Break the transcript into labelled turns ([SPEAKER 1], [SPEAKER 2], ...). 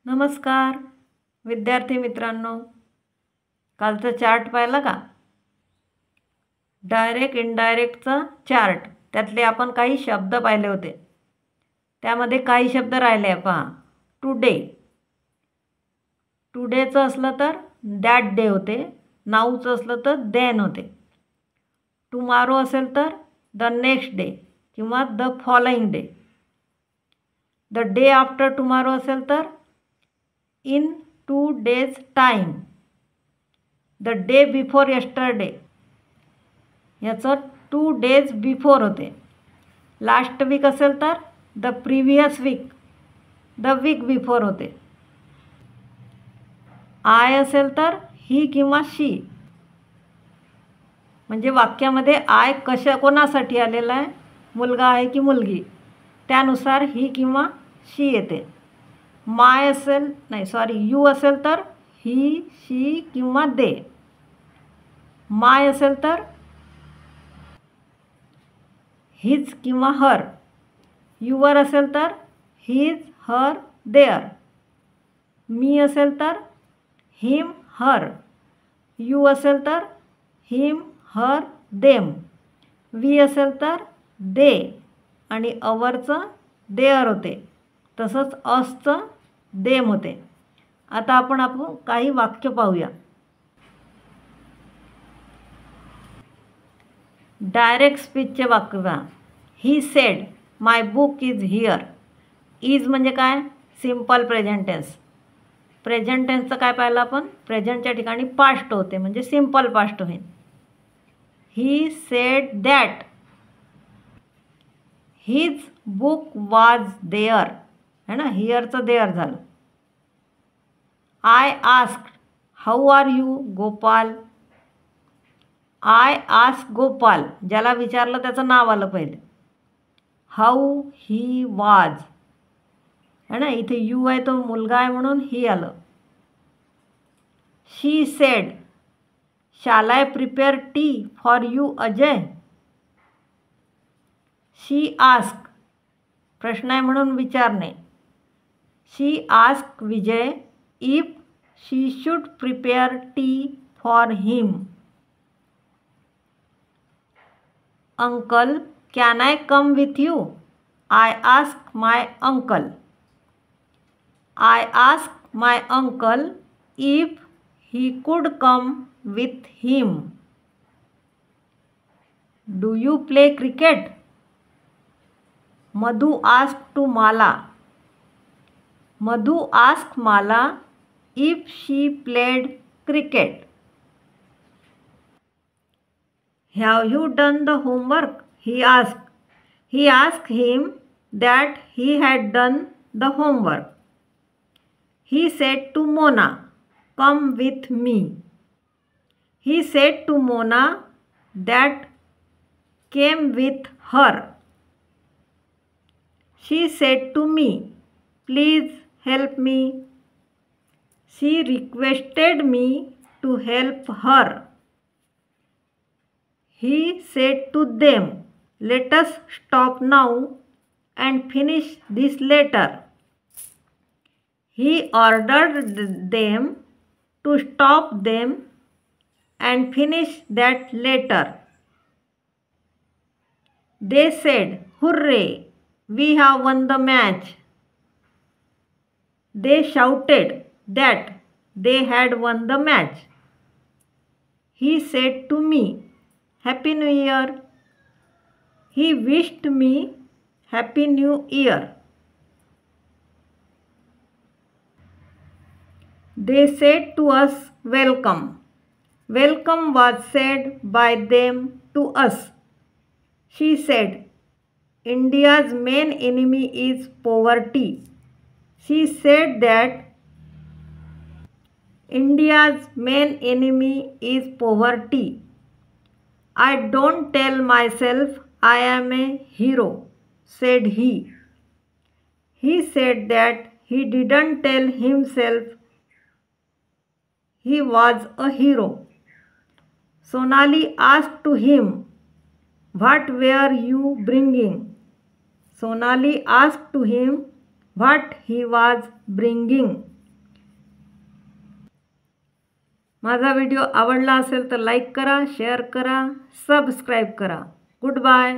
[SPEAKER 1] नमस्कार विद्यार्थी मित्रांनो, कालचा चार्ट पाहिला का? डायरेक्ट इनडायरेक्टचा चार्ट. त्यातले आपण काही शब्द पाहिले होते. त्यामध्ये काही शब्द राहिले आहे पहा. टुडे, टुडेचं असलं तर दॅट डे होते. नाऊचं असलं तर देन होते. टुमारो असेल तर द नेक्स्ट डे किंवा the following day. The day after tomorrow असेल तर in 2 days time. the day before yesterday, याचं 2 days before होते. लास्ट वीक असेल तर the previous week, the week before होते. आय असेल तर ही किंवा शी, म्हणजे वाक्यामध्ये आय कोणासाठी आलेला आहे, मुलगा आहे की मुलगी, त्यानुसार ही किंवा शी येते. माय असेल यू असेल तर ही, शी किंवा दे. माय असेल तर हिज किंवा हर. युवर असेल तर हिज, हर, देअर. मी असेल तर हिम, हर. यू असेल तर हिम, हर, देम. वी असेल तर दे आणि अवरचं देअर होते. तसंच असचं देम होते. आता आपण काही वाक्य पाहूया. डायरेक्ट स्पीचचे वाक्य पहा. He said my book is here. Is म्हणजे काय? Simple present tense. प्रेझेंट टेन्सचं काय पाहिलं आपण? प्रेझेंटच्या ठिकाणी पास्ट होते म्हणजे सिम्पल पास्ट होईल. He said that his book वाज देअर, है ना. हिअरचं देअर झालं. I asked how are you Gopal. I ask Gopal, ज्याला विचारलं त्याचं नाव आलं पहिले. हाऊ ही वाज, है ना. इथे यू आहे तो मुलगा आहे म्हणून ही आलं. She said shall I prepare tea for you Ajay. She ask, प्रश्न आहे म्हणून विचारणे. She ask Vijay if she should prepare tea for him. Uncle can I come with you. I ask my uncle. I ask my uncle if he could come with him. Do you play cricket. Madhu ask to Mala. Madhu ask Mala if she played cricket. Have you done the homework? He asked. He asked him that he had done the homework. He said to Mona, come with me. He said to Mona that came with her. She said to me, please help me. She requested me to help her. He said to them, let us stop now and finish this letter. He ordered them to stop them and finish that letter. They said, hooray, we have won the match. They shouted that they had won the match. He said to me, Happy New Year. He wished me Happy New Year. They said to us, welcome. Welcome was said by them to us. She said, India's main enemy is poverty. She said that India's main enemy is poverty. I don't tell myself I am a hero, said he. He said that he didn't tell himself he was a hero. Sonali asked to him, what were you bringing? Sonali asked to him what he was bringing. माझा video आवडला असेल तर like करा, share करा, subscribe करा. Good bye.